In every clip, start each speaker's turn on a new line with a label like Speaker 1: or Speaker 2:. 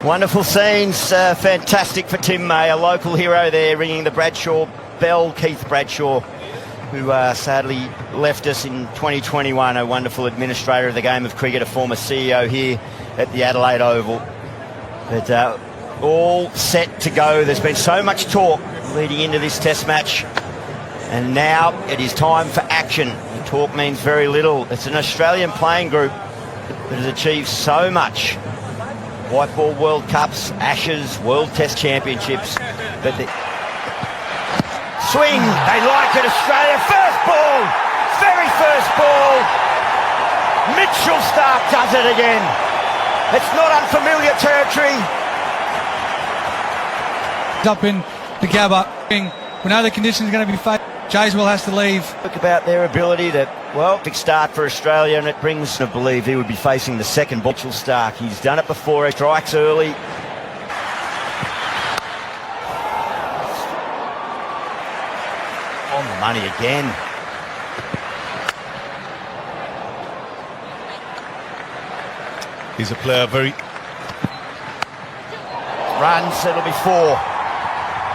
Speaker 1: Wonderful scenes, fantastic for Tim May, a local hero there, ringing the Bradshaw bell. Keith Bradshaw, who sadly left us in 2021, a wonderful administrator of the game of cricket, a former CEO here at the Adelaide Oval. But all set to go. There's been so much talk leading into this test match, and now it is time for action. The talk means very little. It's an Australian playing group that has achieved so much. White ball World Cups, Ashes, World Test Championships. But the swing, they like it, Australia. First ball, very first ball. Mitchell Starc does it again. It's not unfamiliar territory.
Speaker 2: Up in the Gabba. We know the conditions are going to be faced. Jayswell has to leave.
Speaker 1: Look about their ability to, well, big start for Australia, and it brings to believe he would be facing the second Mitchell Starc. He's done it before. He strikes early. On the money again.
Speaker 3: He's a player very...
Speaker 1: Runs, it'll be 4.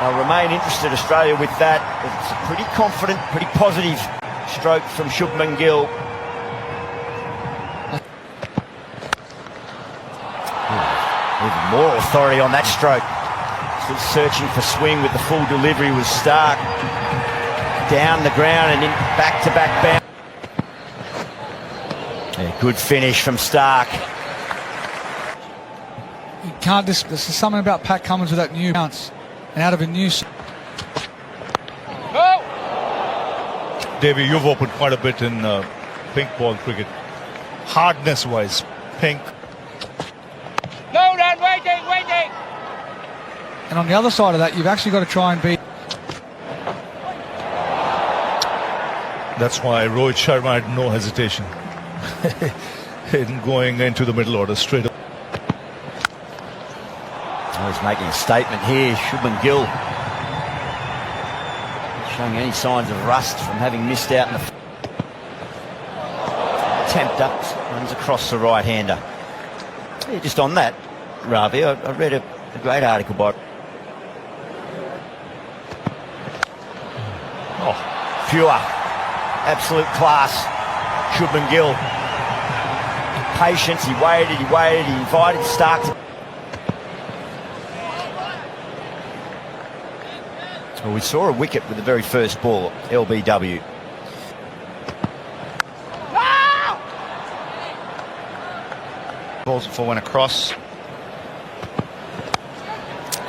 Speaker 1: They'll remain interested, Australia, with that. It's a pretty confident, pretty positive stroke from Shubman Gill. Even more authority on that stroke. Still searching for swing with the full delivery was Starc. Down the ground and in back-to-back bounce. Yeah, good finish from Starc.
Speaker 2: You can't this is something about Pat Cummins with that new bounce. And out of a new...
Speaker 3: Davey, you've opened quite a bit in pink ball cricket. Hardness-wise, pink.
Speaker 4: No, Dad, waiting!
Speaker 2: And on the other side of that, you've actually got to try and beat...
Speaker 3: That's why Rohit Sharma had no hesitation in going into the middle order straight up.
Speaker 1: He's making a statement here, Shubman Gill. Showing any signs of rust from having missed out in the... Attempt up, runs across the right-hander. Yeah, just on that, Ravi, I read a great article by... Oh, pure, absolute class, Shubman Gill. Patience, he waited, he invited Starc to... Well, we saw a wicket with the very first ball, LBW.
Speaker 5: Balls for one across.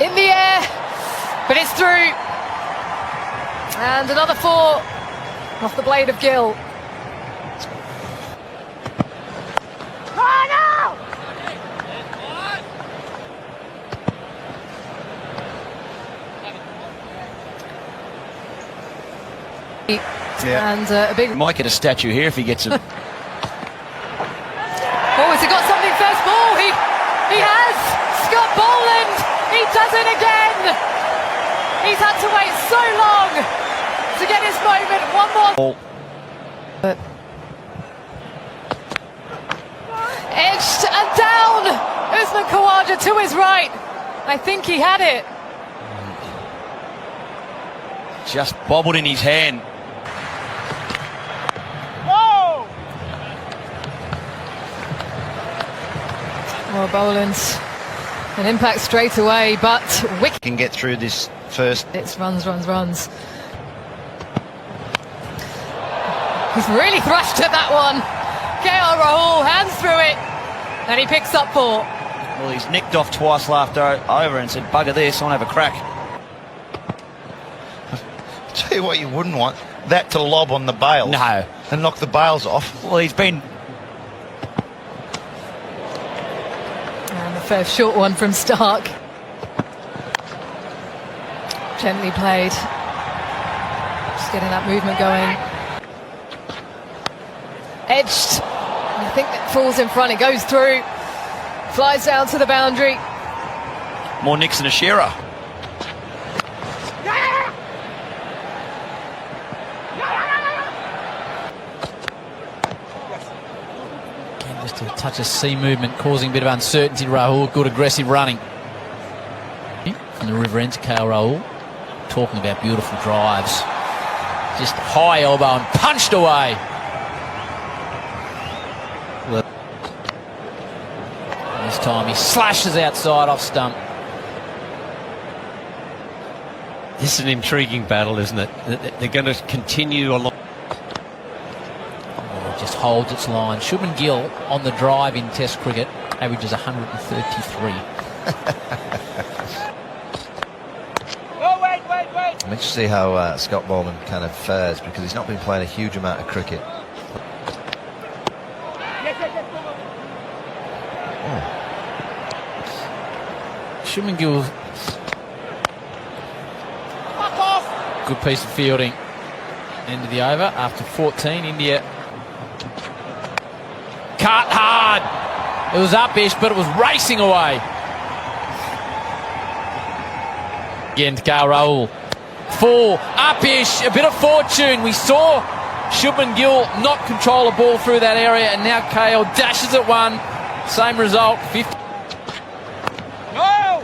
Speaker 6: In the air, but it's through. And another 4 off the blade of Gill.
Speaker 5: Yeah.
Speaker 6: And a big...
Speaker 1: Might get a statue here if he gets it.
Speaker 6: Oh, has he got something? First ball, he has! Scott Boland, he does it again! He's had to wait so long to get his moment. One more. Edged and down! Usman Khawaja to his right. I think he had it.
Speaker 1: Just bobbled in his hand.
Speaker 6: Well, Boland's an impact straight away, but wicket
Speaker 5: Can get through this first.
Speaker 6: It's runs. He's really thrashed at that one. KL Rahul hands through it, and he picks up 4.
Speaker 1: Well, he's nicked off twice after over and said, bugger this, I'll have a crack.
Speaker 5: Tell you what you wouldn't want, that to lob on the bails.
Speaker 1: No.
Speaker 5: And knock the bails off.
Speaker 1: Well, he's been...
Speaker 6: And the first short one from Starc. Gently played. Just getting that movement going. Edged. I think it falls in front, it goes through. Flies down to the boundary.
Speaker 1: More nicks than a shearer. Just
Speaker 7: a touch of sea movement causing a bit of uncertainty to Rahul. Good aggressive running from the river end to KL Rahul. Talking about beautiful drives. Just high elbow and punched away. This time he slashes outside off stump.
Speaker 8: This is an intriguing battle, isn't it? They're going to continue along.
Speaker 7: It just holds its line. Shubman Gill on the drive in Test cricket averages 133.
Speaker 4: Wait.
Speaker 9: I'm interested to see how Scott Boland kind of fares, because he's not been playing a huge amount of cricket.
Speaker 7: Shubman Gill. Good piece of fielding. End of the over after 14. India cut hard. It was up-ish, but it was racing away. Again to KL Rahul. Full, up-ish, a bit of fortune. We saw Shubman Gill not control a ball through that area, and now KL dashes at one. Same result, 50.
Speaker 4: No!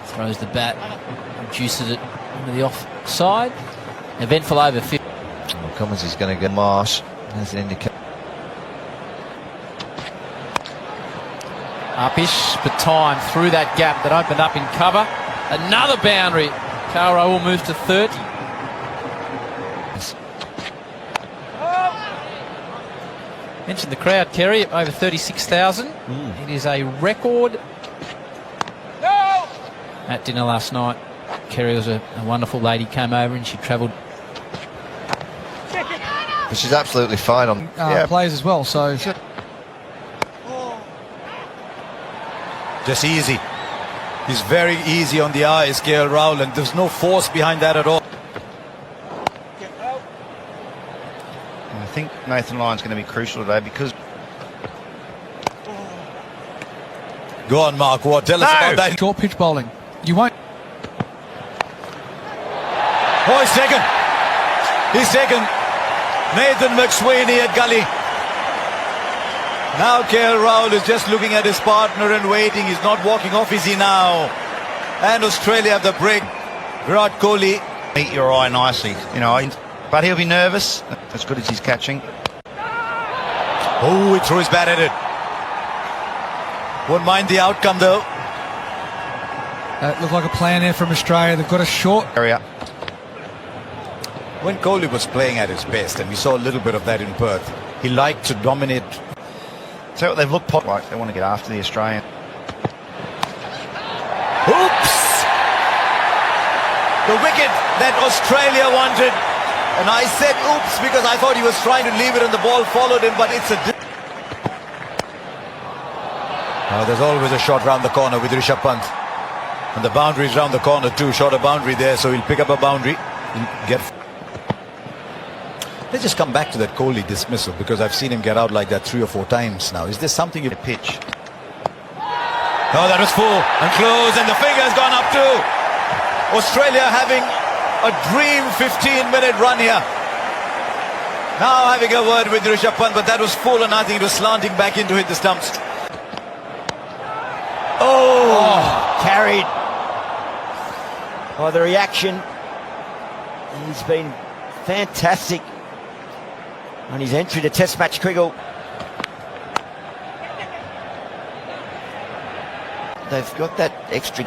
Speaker 7: Throws the bat, reduces it into the offside. Eventful over 50.
Speaker 9: Well, Cummins is going to get Marsh as an indicator.
Speaker 7: Up-ish, but time through that gap that opened up in cover. Another boundary. KL Rahul moves to 30. Mentioned the crowd, Kerry, at over 36,000. It is a record.
Speaker 4: No!
Speaker 7: At dinner last night, Kerry was a wonderful lady, came over and she travelled.
Speaker 9: But she's absolutely fine on
Speaker 2: Players as well, so
Speaker 10: just easy. He's very easy on the eyes, KL Rahul, and there's no force behind that at all.
Speaker 5: I think Nathan Lyon's going to be crucial today because...
Speaker 10: Go on, Mark Ward, tell us about that.
Speaker 2: short pitch bowling. You won't.
Speaker 10: Oh, he's taken. He's taken. Nathan McSweeney at gully. Now KL Rahul is just looking at his partner and waiting. He's not walking off, is he now? And Australia have the break. Virat Kohli.
Speaker 5: meet your eye nicely, you know, but he'll be nervous as good as he's catching.
Speaker 10: Oh, he threw his bat at it. Won't mind the outcome though.
Speaker 2: That looked like a plan there from Australia. They've got a short
Speaker 5: Area.
Speaker 10: When Kohli was playing at his best, and we saw a little bit of that in Perth, he liked to dominate.
Speaker 5: So they've looked like they want to get after the Australian.
Speaker 10: Oops! The wicket that Australia wanted. And I said oops because I thought he was trying to leave it and the ball followed him, but it's a... there's always a shot round the corner with Rishabh Pant. And the boundary's round the corner too. Short a boundary there, so he'll pick up a boundary. Let's just come back to that Kohli dismissal, because I've seen him get out like that 3 or 4 times now. Is there something you pitch? Oh, that was full and close, and the finger's gone up too. Australia having a dream 15-minute run here. Now having a word with Rishabh Pant, but that was full and I think it was slanting back in to hit the stumps.
Speaker 1: Oh, carried. Oh, the reaction. He's been fantastic on his entry to Test match cricket. They've got that extra.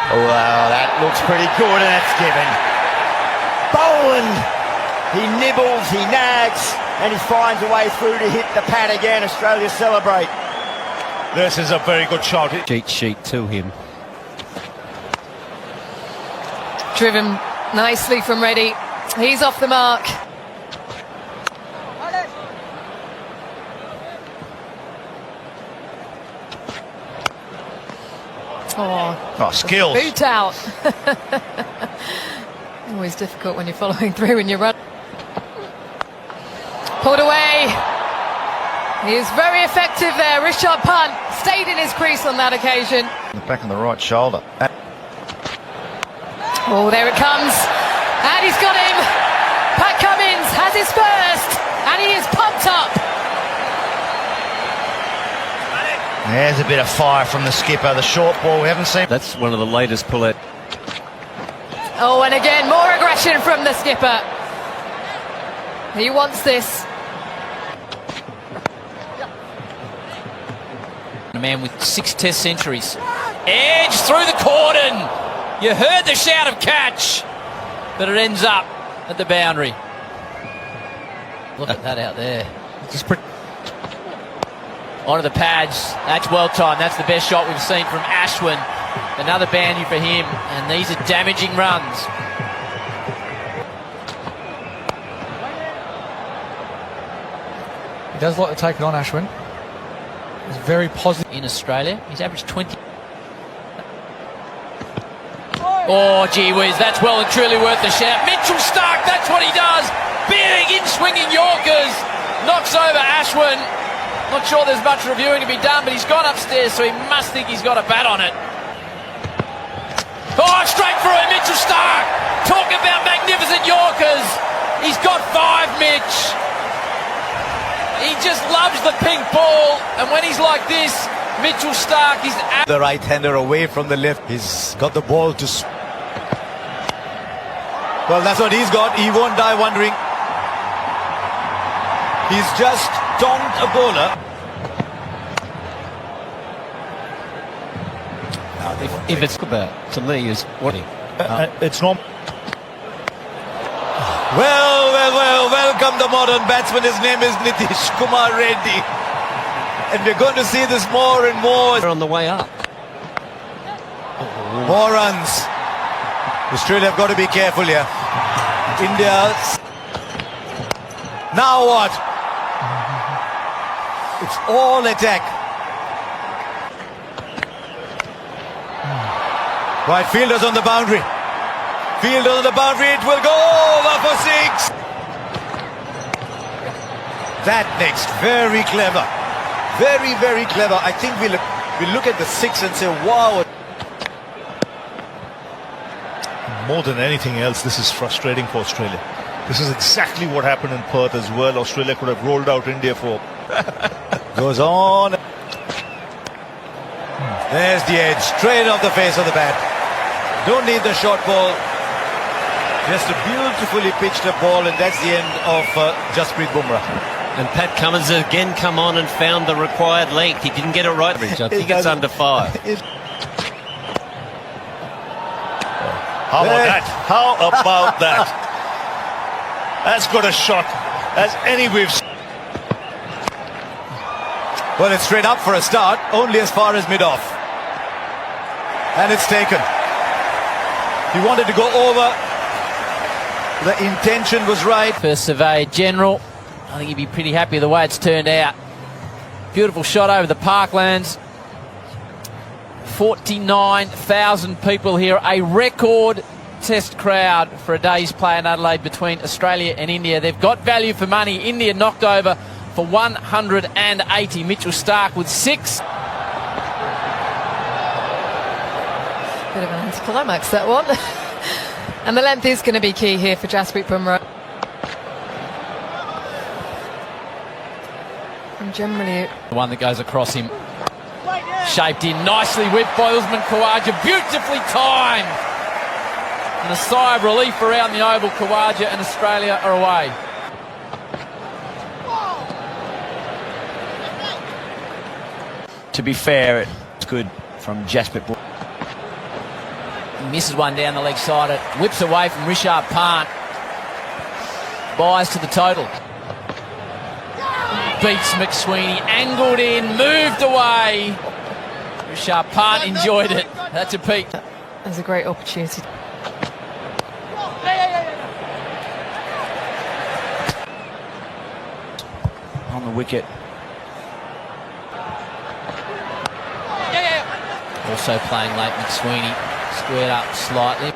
Speaker 1: Oh, wow, that looks pretty good, and that's given. Boland, he nibbles, he nags, and he finds a way through to hit the pad again. Australia celebrate.
Speaker 3: This is a very good shot.
Speaker 8: Cheat sheet to him.
Speaker 6: Driven nicely from Reddy. He's off the mark.
Speaker 5: Oh, skills.
Speaker 6: Boot out. Always difficult when you're following through and you run. Pulled away. He is very effective there. Rishabh Pant stayed in his crease on that occasion.
Speaker 5: Back on the right shoulder.
Speaker 6: Oh, there it comes. And he's got him. Pat Cummins has his first. And he is pumped up.
Speaker 5: There's a bit of fire from the skipper. The short ball we haven't seen.
Speaker 8: That's one of the latest pull-out.
Speaker 6: Oh, and again, more aggression from the skipper. He wants this.
Speaker 7: A man with 6 Test centuries. Edge through the cordon. You heard the shout of catch, but it ends up at the boundary. Look at that out there. Onto the pads. That's well timed. That's the best shot we've seen from Ashwin. Another boundary for him, and these are damaging runs.
Speaker 2: He does like to take it on, Ashwin. He's very positive.
Speaker 7: In Australia, he's averaged 20. Oh, gee whiz, that's well and truly worth the shout. Mitchell Starc, that's what he does. Big in-swinging Yorkers. Knocks over Ashwin. Not sure there's much reviewing to be done, but he's gone upstairs, so he must think he's got a bat on it. Oh, straight through it, Mitchell Starc. Talk about magnificent Yorkers. He's got 5, Mitch. He just loves the pink ball, and when he's like this, Mitchell Starc is
Speaker 10: The right-hander away from the left. He's got the ball to... Well, that's what he's got. He won't die wondering. He's just tonked a bowler.
Speaker 8: If it's about, to me, is what
Speaker 3: It's not.
Speaker 10: Well, welcome the modern batsman. His name is Nitish Kumar Reddy. And we're going to see this more and more.
Speaker 8: on the way up.
Speaker 10: More runs. Australia have got to be careful here. India. Now what? It's all attack. Right, fielders on the boundary. Fielder on the boundary. It will go over for 6. That next, very clever. Very, very clever. I think we look at the 6 and say, wow.
Speaker 3: More than anything else, this is frustrating for Australia. This is exactly what happened in Perth as well. Australia could have rolled out India for.
Speaker 10: Goes on. There's the edge, straight off the face of the bat. Don't need the short ball. Just a beautifully pitched ball, and that's the end of Jasprit Bumrah.
Speaker 8: And Pat Cummins again come on and found the required length. He didn't get it right. I think it's under 5.
Speaker 3: How about that? How about that? As good a shot as any we've seen.
Speaker 10: Well, it's straight up for a start, only as far as mid-off. And it's taken. He wanted to go over. The intention was right.
Speaker 7: First Surveyor General, I think he'd be pretty happy the way it's turned out. Beautiful shot over the parklands. 49,000 people here, a record test crowd for a day's play in Adelaide between Australia and India. They've got value for money. India knocked over for 180. Mitchell Starc with 6.
Speaker 6: Bit of an anticlimax, that one. And the length is going to be key here for Jasprit Bumrah. And generally...
Speaker 7: The one that goes across him. Shaped in nicely whipped by Usman Khawaja. Beautifully timed. And a sigh of relief around the oval. Khawaja and Australia are away.
Speaker 1: To be fair, it's good from Jasprit Bumrah.
Speaker 7: He misses one down the leg side. It whips away from Rishabh Pant. Buys to the total. Beats McSweeney. Angled in. Moved away. Rishabh Pant enjoyed it. That's a peak.
Speaker 6: There's a great opportunity.
Speaker 1: On the wicket.
Speaker 7: Also playing late, McSweeney. Squared up slightly.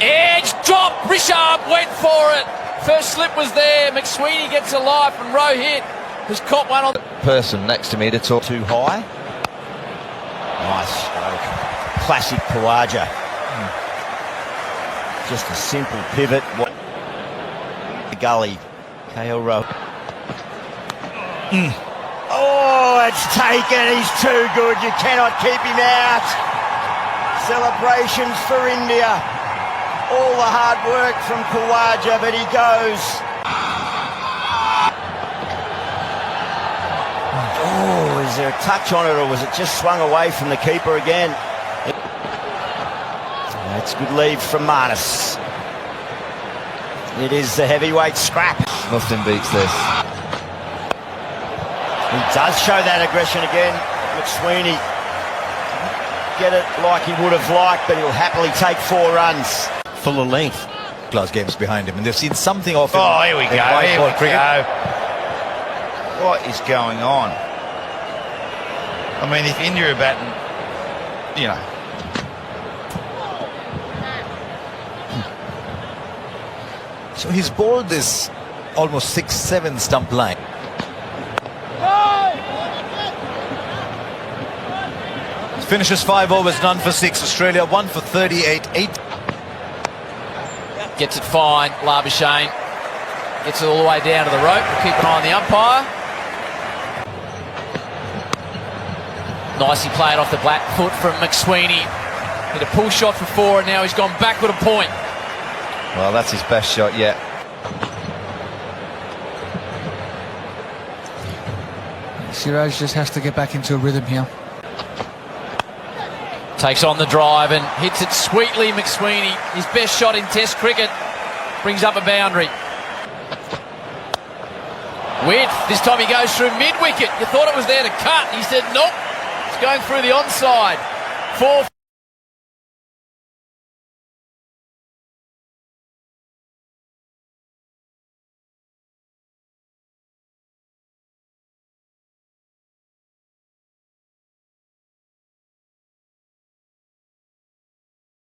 Speaker 7: Edge drop. Rishabh went for it. First slip was there. McSweeney gets a life, and Rohit has caught one on the
Speaker 9: Person next to me to talk
Speaker 1: Too high. Nice stroke. Classic Khawaja. Just a simple pivot. The gully. KL Rowe. Oh, it's taken. He's too good. You cannot keep him out. Celebrations for India. All the hard work from Khawaja, but he goes. Oh, is there a touch on it, or was it just swung away from the keeper again? That's good leave from Marnus. It is the heavyweight scrap.
Speaker 9: Nothing beats this.
Speaker 1: He does show that aggression again. McSweeney get it like he would have liked, but he'll happily take 4 runs.
Speaker 8: Full of length.
Speaker 10: Class games behind him, and they've seen something of him.
Speaker 5: Oh, here we go.
Speaker 10: in white
Speaker 5: Here
Speaker 10: ball
Speaker 5: we
Speaker 10: cricket.
Speaker 5: go. What is going on? I mean, if India are batting, you know.
Speaker 10: So he's bowled this almost 6-7 stump line. Finishes 5 overs, none for 6. Australia 1 for 38. 8.
Speaker 7: Gets it fine, Labuschagne. Gets it all the way down to the rope. We'll keep an eye on the umpire. Nicely played off the black foot from McSweeney. Hit a pull shot for 4, and now he's gone back with a point.
Speaker 9: Well, that's his best shot yet.
Speaker 2: Siraj just has to get back into a rhythm here.
Speaker 7: Takes on the drive and hits it sweetly, McSweeney. His best shot in Test cricket. Brings up a boundary. Width. This time he goes through mid-wicket. You thought it was there to cut. He said, nope. It's going through the onside. 4.